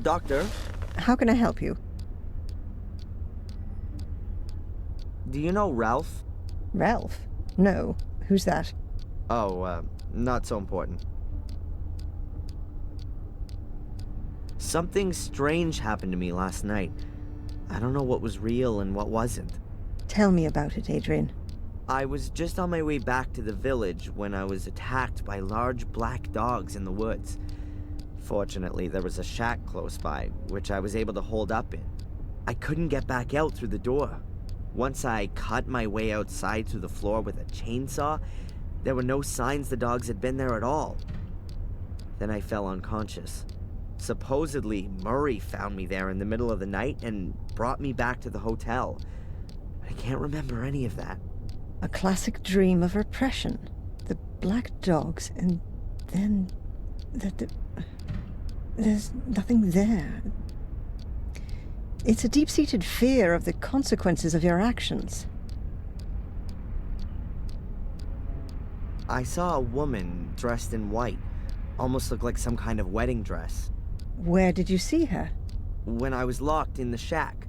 Doctor, How can I help you? do you know Ralph? Ralph? No. Who's that? Oh, not so important. Something strange happened to me last night. I don't know what was real and what wasn't. Tell me about it, Adrian. I was just on my way back to the village when I was attacked by large black dogs in the woods. Fortunately, there was a shack close by, which I was able to hold up in. I couldn't get back out through the door. Once I cut my way outside through the floor with a chainsaw, there were no signs the dogs had been there at all. Then I fell unconscious. Supposedly, Murray found me there in the middle of the night and brought me back to the hotel. I can't remember any of that. A classic dream of repression. The black dogs, and then... There's nothing there. It's a deep-seated fear of the consequences of your actions. I saw a woman dressed in white. Almost looked like some kind of wedding dress. Where did you see her? When I was locked in the shack,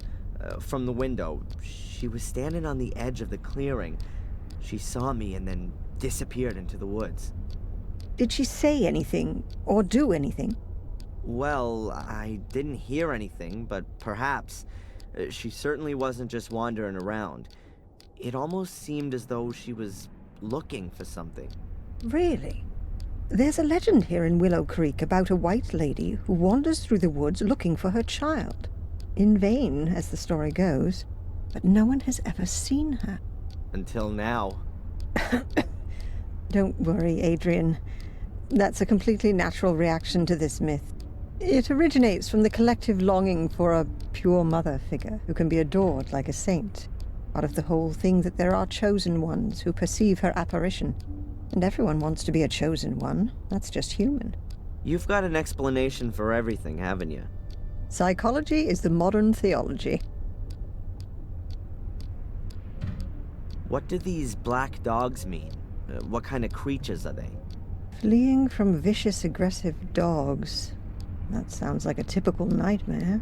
from the window, she was standing on the edge of the clearing. She saw me and then disappeared into the woods. Did she say anything, or do anything? Well, I didn't hear anything, but perhaps. She certainly wasn't just wandering around. It almost seemed as though she was looking for something. Really? There's a legend here in Willow Creek about a white lady who wanders through the woods looking for her child. In vain, as the story goes, but no one has ever seen her. Until now. Don't worry, Adrian. That's a completely natural reaction to this myth. It originates from the collective longing for a pure mother figure who can be adored like a saint. Part of the whole thing that there are chosen ones who perceive her apparition. And everyone wants to be a chosen one. That's just human. You've got an explanation for everything, haven't you? Psychology is the modern theology. What do these black dogs mean? What kind of creatures are they? Fleeing from vicious, aggressive dogs. That sounds like a typical nightmare.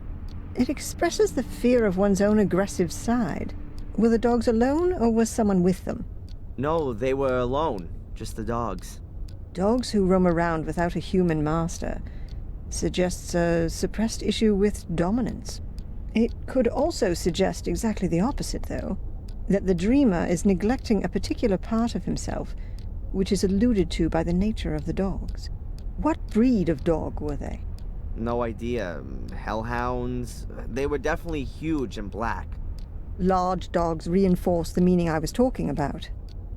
It expresses the fear of one's own aggressive side. Were the dogs alone, or was someone with them? No, they were alone. Just the dogs. Dogs who roam around without a human master suggests a suppressed issue with dominance. It could also suggest exactly the opposite, though. That the dreamer is neglecting a particular part of himself, which is alluded to by the nature of the dogs. What breed of dog were they? No idea. Hellhounds? They were definitely huge and black. Large dogs reinforce the meaning I was talking about.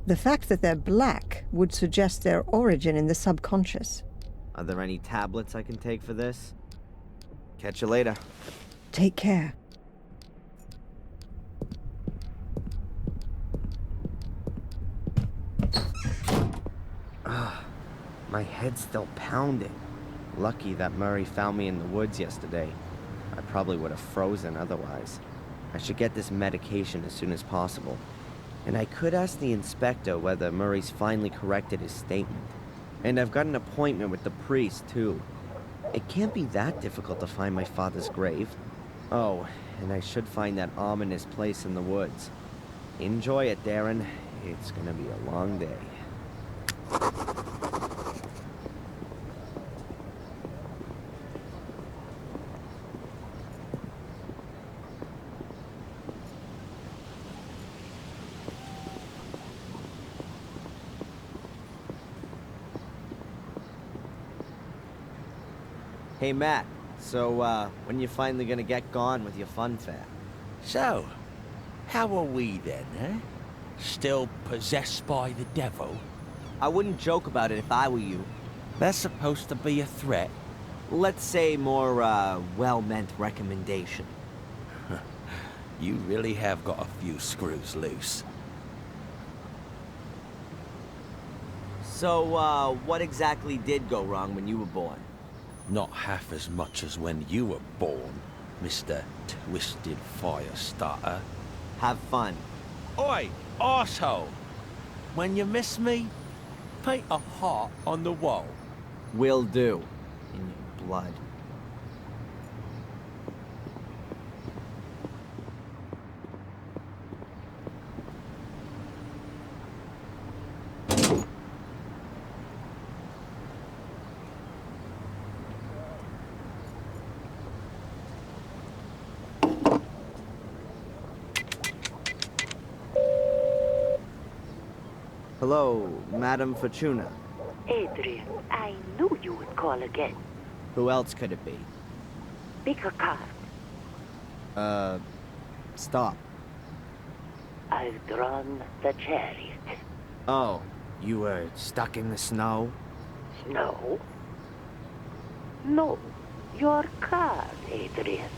The fact that they're black would suggest their origin in the subconscious. Are there any tablets I can take for this? Catch you later. Take care. My head's still pounding. Lucky that Murray found me in the woods yesterday. I probably would have frozen otherwise. I should get this medication as soon as possible. And I could ask the inspector whether Murray's finally corrected his statement. And I've got an appointment with the priest, too. It can't be that difficult to find my father's grave. Oh, and I should find that ominous place in the woods. Enjoy it, Darren. It's gonna be a long day. Hey, Matt. So, when you finally gonna get gone with your fun fair? So, how are we then, eh? Still possessed by the devil? I wouldn't joke about it if I were you. That's supposed to be a threat. Let's say more, well-meant recommendation. You really have got a few screws loose. So, what exactly did go wrong when you were born? Not half as much as when you were born, Mr. Twisted Firestarter. Have fun. Oi, arsehole! When you miss me, paint a heart on the wall. Will do. In your blood. Hello, Madame Fortuna. Adrian, I knew you would call again. Who else could it be? Pick a card. Stop. I've drawn the chariot. Oh, you were stuck in the snow? Snow? No, your card, Adrian.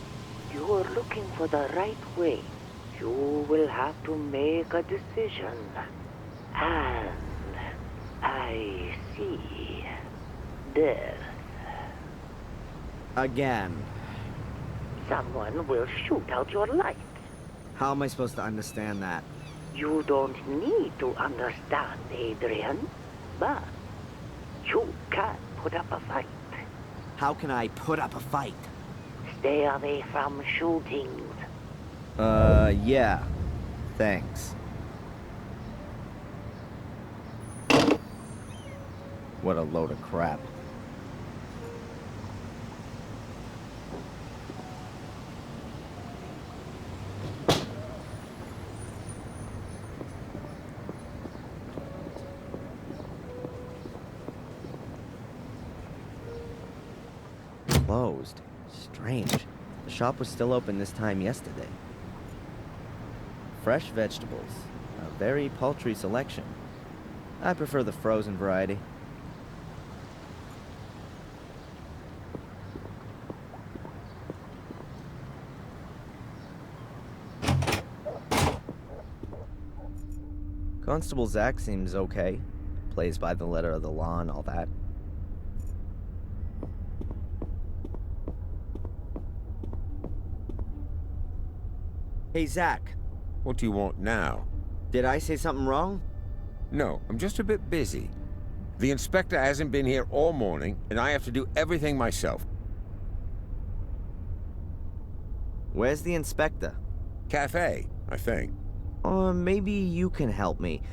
You're looking for the right way. You will have to make a decision. And I see death. Again. Someone will shoot out your light. How am I supposed to understand that? You don't need to understand, Adrian, but you can put up a fight. How can I put up a fight? Stay away from shootings. Yeah. Thanks. What a load of crap. Closed. Strange. The shop was still open this time yesterday. Fresh vegetables. A very paltry selection. I prefer the frozen variety. Constable Zach seems okay. Plays by the letter of the law and all that. Hey, Zach. What do you want now? Did I say something wrong? No, I'm just a bit busy. The inspector hasn't been here all morning, and I have to do everything myself. Where's the inspector? Cafe, I think. Or maybe you can help me.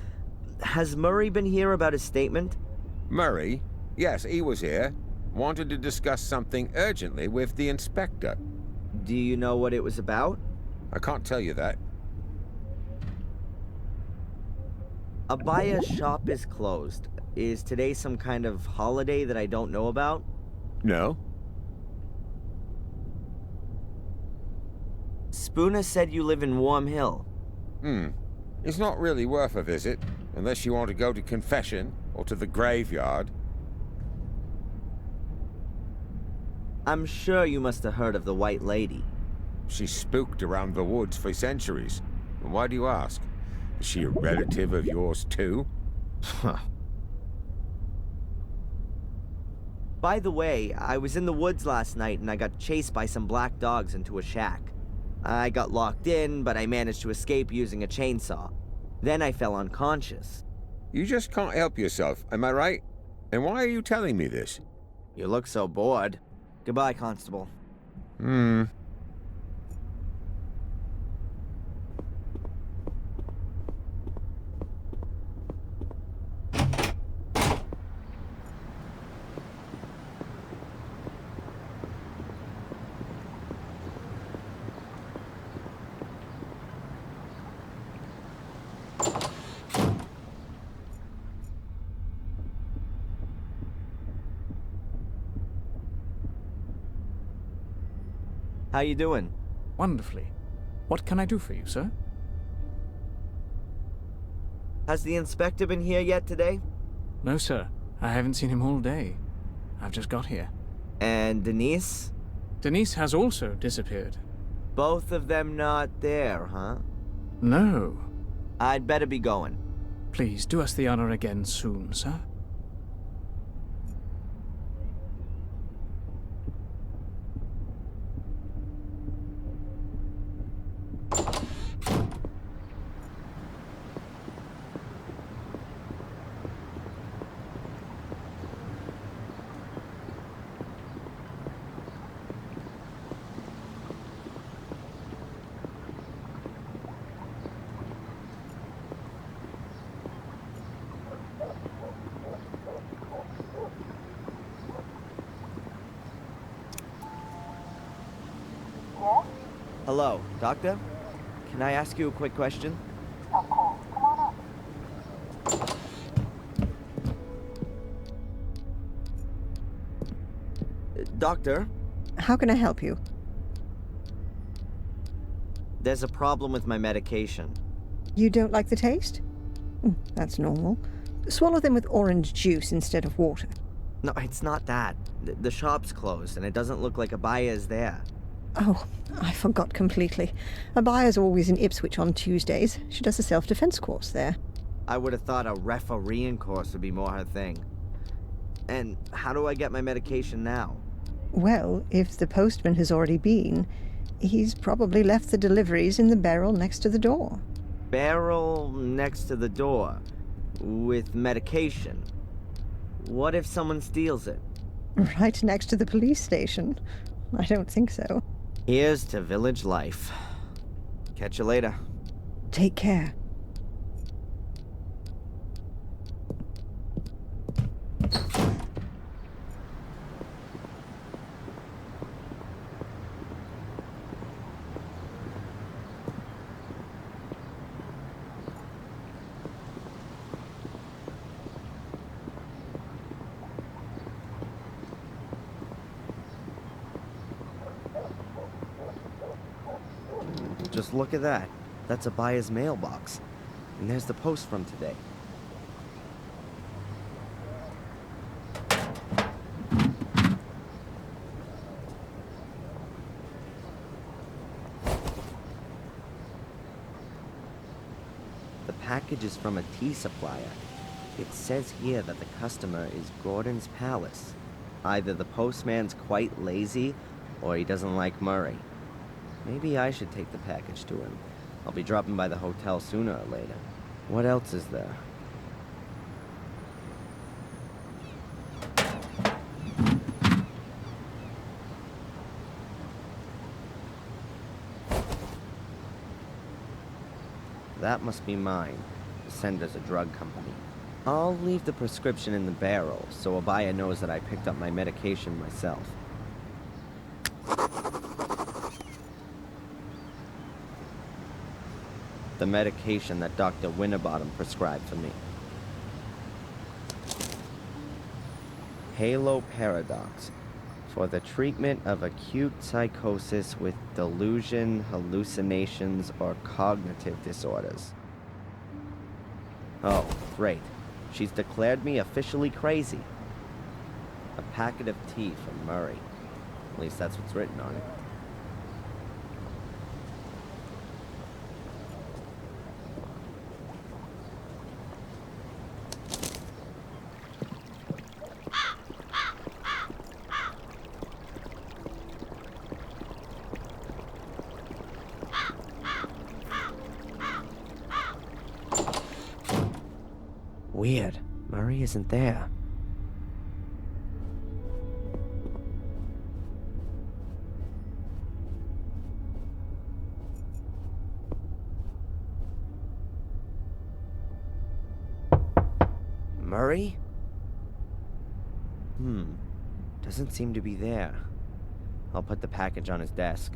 Has Murray been here about his statement? Murray? Yes, he was here. Wanted to discuss something urgently with the inspector. Do you know what it was about? I can't tell you that. Abaya's shop is closed. Is today some kind of holiday that I don't know about? No? Spooner said you live in Warm Hill. It's not really worth a visit, unless you want to go to confession or to the graveyard. I'm sure you must have heard of the White Lady. She's spooked around the woods for centuries. And why do you ask? Is she a relative of yours too? By the way, I was in the woods last night and I got chased by some black dogs into a shack. I got locked in, but I managed to escape using a chainsaw. Then I fell unconscious. You just can't help yourself, am I right? And why are you telling me this? You look so bored. Goodbye, Constable. How you doing? Wonderfully. What can I do for you, sir? Has the inspector been here yet today? No, sir. I haven't seen him all day. I've just got here. And Denise? Denise has also disappeared. Both of them not there, huh? No. I'd better be going. Please, do us the honor again soon, sir. Hello, Doctor? Can I ask you a quick question? Of course. Come on up. Doctor, How can I help you? there's a problem with my medication. You don't like the taste? That's normal. Swallow them with orange juice instead of water. No, it's not that. The shop's closed, and it doesn't look like Abaya is there. Oh, I forgot completely. Abaya's always in Ipswich on Tuesdays. She does a self-defense course there. I would have thought a refereeing course would be more her thing. And how do I get my medication now? Well, if the postman has already been, he's probably left the deliveries in the barrel next to the door. Barrel next to the door. With medication. What if someone steals it? Right next to the police station. I don't think so. Here's to village life. Catch you later. Take care. Just look at that. That's Abaya's mailbox. And there's the post from today. The package is from a tea supplier. It says here that the customer is Gordon's Palace. Either the postman's quite lazy, or he doesn't like Murray. Maybe I should take the package to him. I'll be dropping by the hotel sooner or later. What else is there? That must be mine. The sender's a drug company. I'll leave the prescription in the barrel, so Abaya knows that I picked up my medication myself. The medication that Dr. Winterbottom prescribed for me. Halo Paradox. For the treatment of acute psychosis with delusion, hallucinations, or cognitive disorders. Oh, great. She's declared me officially crazy. A packet of tea from Murray. At least that's what's written on it. Weird. Murray isn't there. Murray? Doesn't seem to be there. I'll put the package on his desk.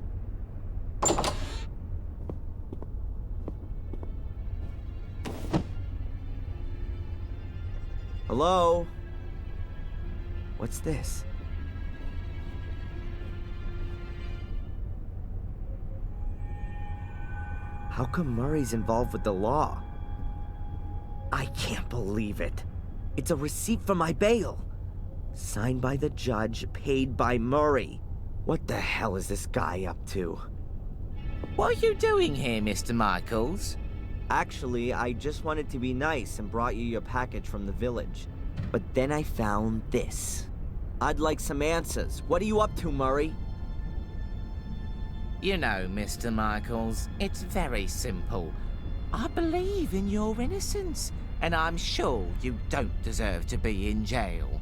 Hello? What's this? How come Murray's involved with the law? I can't believe it. It's a receipt for my bail. Signed by the judge, paid by Murray. What the hell is this guy up to? What are you doing here, Mr. Michaels? Actually, I just wanted to be nice and brought you your package from the village. But then I found this. I'd like some answers. What are you up to, Murray? You know, Mr. Michaels, it's very simple. I believe in your innocence, and I'm sure you don't deserve to be in jail.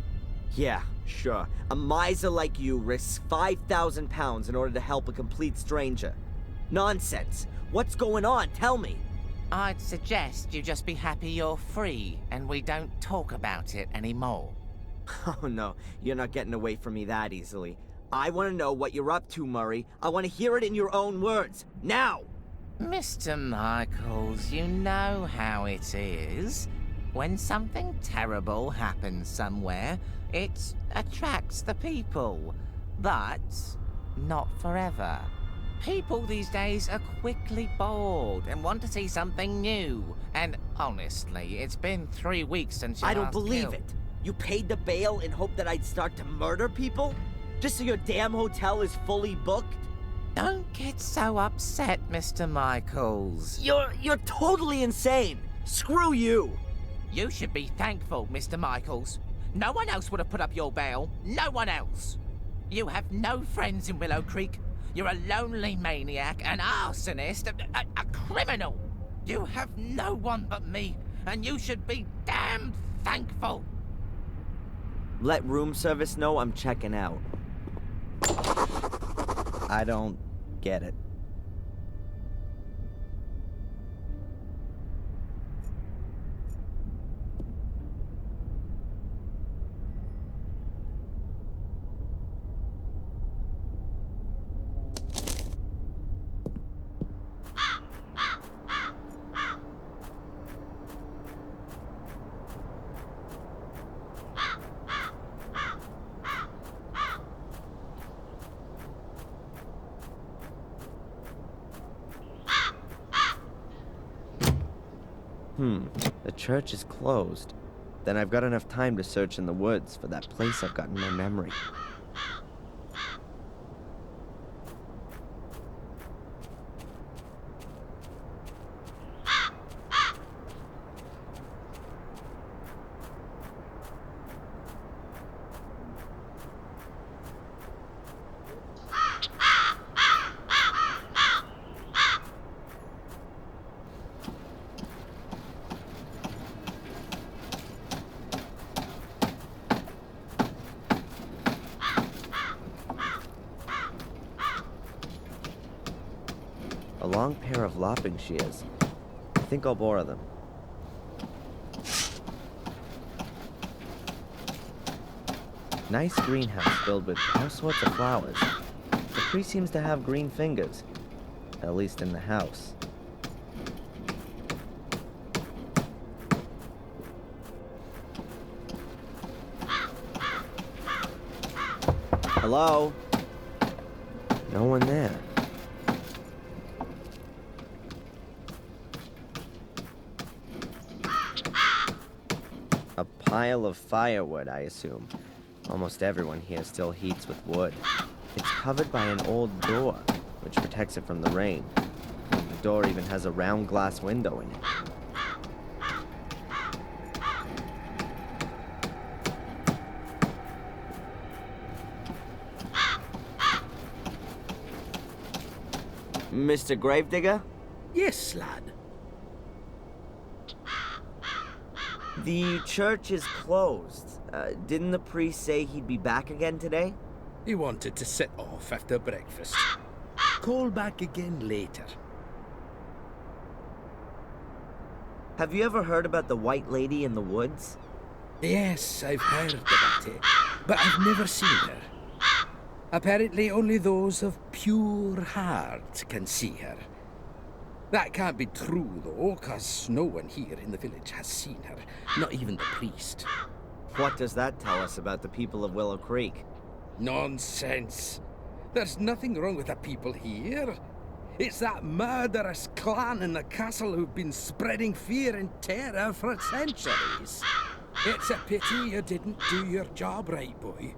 Yeah, sure. A miser like you risks 5,000 pounds in order to help a complete stranger. Nonsense. What's going on? Tell me. I'd suggest you just be happy you're free, and we don't talk about it anymore. Oh no, you're not getting away from me that easily. I want to know what you're up to, Murray. I want to hear it in your own words. Now! Mr. Michaels, you know how it is. When something terrible happens somewhere, it attracts the people. But not forever. People these days are quickly bored and want to see something new. And honestly, it's been 3 weeks since you I don't last believe killed. it. You paid the bail in hope that I'd start to murder people? Just so your damn hotel is fully booked? Don't get so upset, Mr. Michaels. You're totally insane. Screw you. You should be thankful, Mr. Michaels. No one else would have put up your bail. No one else. You have no friends in Willow Creek. You're a lonely maniac, an arsonist, a criminal. You have no one but me, and you should be damn thankful. Let room service know I'm checking out. I don't get it. The church is closed. Then I've got enough time to search in the woods for that place I've got in my memory. A long pair of lopping shears. I think I'll borrow them. Nice greenhouse filled with all sorts of flowers. The tree seems to have green fingers. At least in the house. Hello? No one there. A pile of firewood, I assume. Almost everyone here still heats with wood. It's covered by an old door, which protects it from the rain. And the door even has a round glass window in it. Mr. Gravedigger? Yes, lad. The church is closed. Didn't the priest say he'd be back again today? He wanted to sit off after breakfast. Call back again later. Have you ever heard about the White Lady in the woods? Yes, I've heard about it, but I've never seen her. Apparently only those of pure heart can see her. That can't be true, though, 'cause no one here in the village has seen her, not even the priest. What does that tell us about the people of Willow Creek? Nonsense. There's nothing wrong with the people here. It's that murderous clan in the castle who've been spreading fear and terror for centuries. It's a pity you didn't do your job right, boy.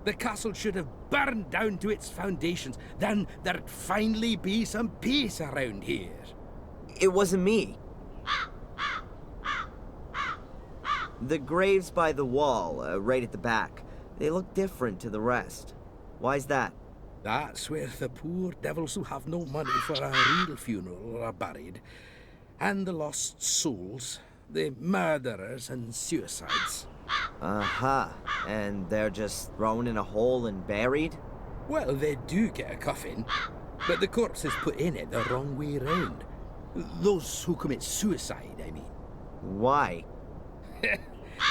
The castle should have burned down to its foundations. Then there'd finally be some peace around here. It wasn't me. The graves by the wall, right at the back, they look different to the rest. Why's that? That's where the poor devils who have no money for a real funeral are buried. And the lost souls, the murderers and suicides. Aha. And they're just thrown in a hole and buried? Well, they do get a coffin, but the corpse is put in it the wrong way round. Those who commit suicide, I mean. Why?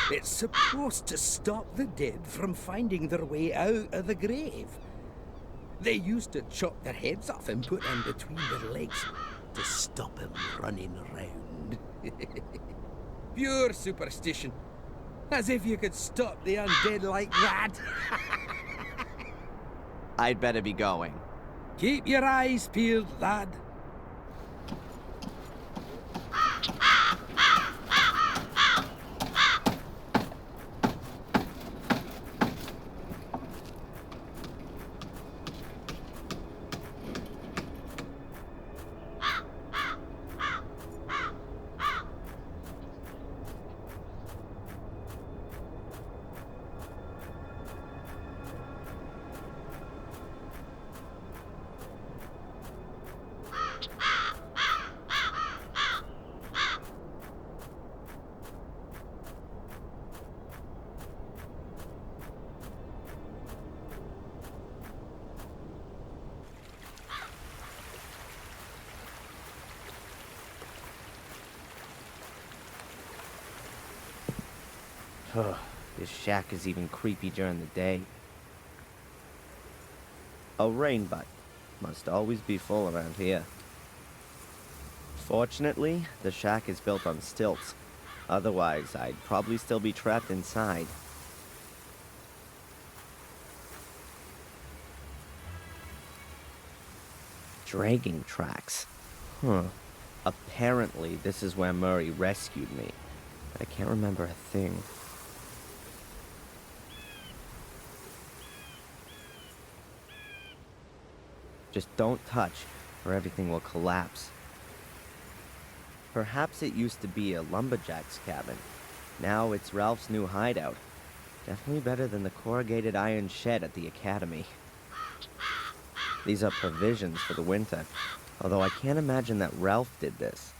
It's supposed to stop the dead from finding their way out of the grave. They used to chop their heads off and put them between their legs to stop them running around. Pure superstition. As if you could stop the undead like that. I'd better be going. Keep your eyes peeled, lad. This shack is even creepy during the day. A rain butt. Must always be full around here. Fortunately, the shack is built on stilts. Otherwise, I'd probably still be trapped inside. Dragging tracks. Huh. Apparently, this is where Murray rescued me. But I can't remember a thing. Just don't touch, or everything will collapse. Perhaps it used to be a lumberjack's cabin. Now it's Ralph's new hideout. Definitely better than the corrugated iron shed at the academy. These are provisions for the winter, although I can't imagine that Ralph did this.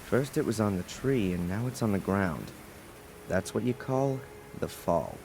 First it was on the tree, and now it's on the ground. That's what you call the fall.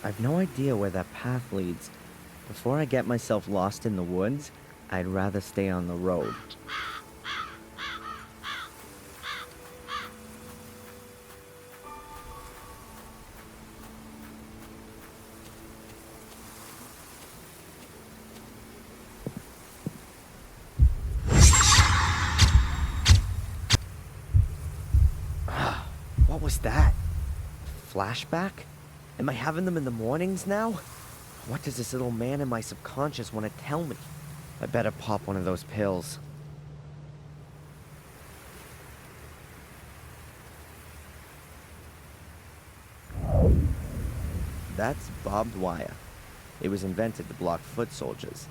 I've no idea where that path leads. Before I get myself lost in the woods, I'd rather stay on the road. What was that? Flashback? Am I having them in the mornings now? What does this little man in my subconscious want to tell me? I better pop one of those pills. That's barbed wire. It was invented to block foot soldiers.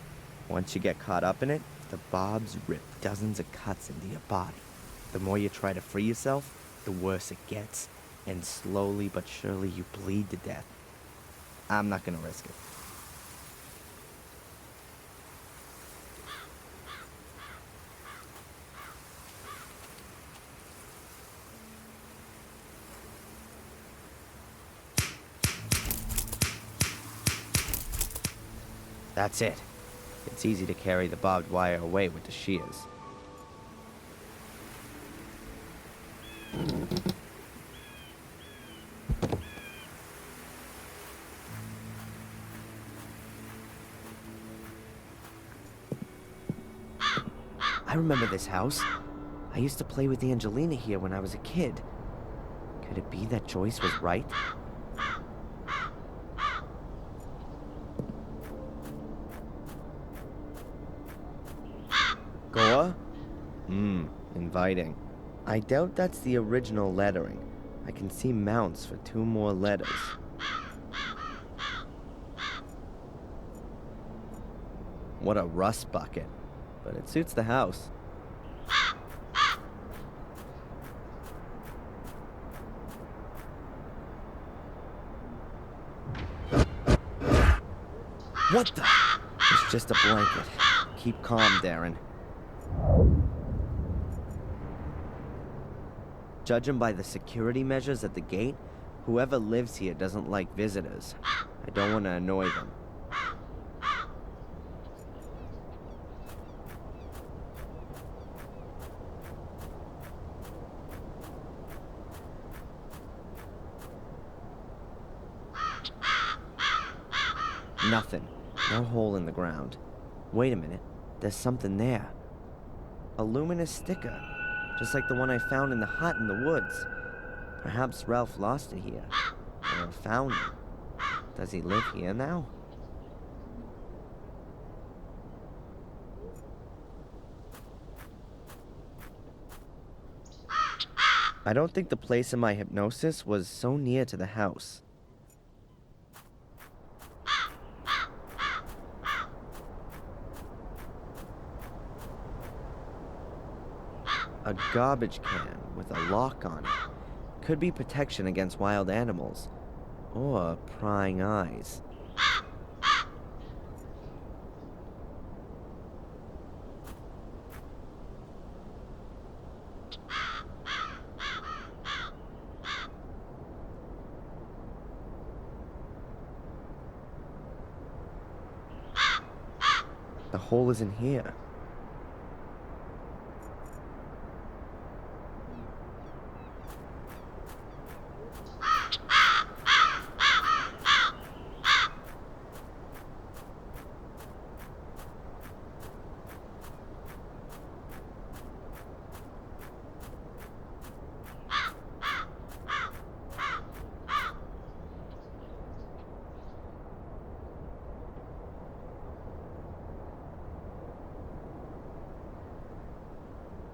Once you get caught up in it, the barbs rip dozens of cuts into your body. The more you try to free yourself, the worse it gets. And slowly but surely you bleed to death. I'm not gonna risk it. That's it. It's easy to carry the barbed wire away with the shears. I remember this house. I used to play with Angelina here when I was a kid. Could it be that Joyce was right? Goa? Inviting. I doubt that's the original lettering. I can see mounts for 2 more letters. What a rust bucket. But it suits the house. What the? It's just a blanket. Keep calm, Darren. Judging by the security measures at the gate, whoever lives here doesn't like visitors. I don't want to annoy them. Nothing. No hole in the ground. Wait a minute. There's something there. A luminous sticker. Just like the one I found in the hut in the woods. Perhaps Ralph lost it here. Or found it. Does he live here now? I don't think the place in my hypnosis was so near to the house. A garbage can with a lock on it. Could be protection against wild animals. Or prying eyes. The hole isn't here.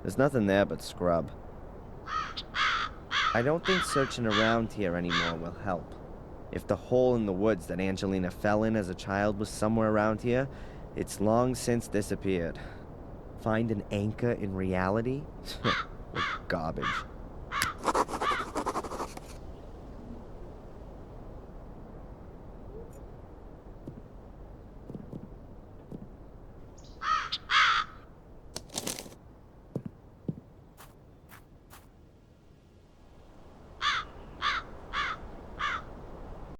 There's nothing there but scrub. I don't think searching around here anymore will help. If the hole in the woods that Angelina fell in as a child was somewhere around here, it's long since disappeared. Find an anchor in reality? What garbage.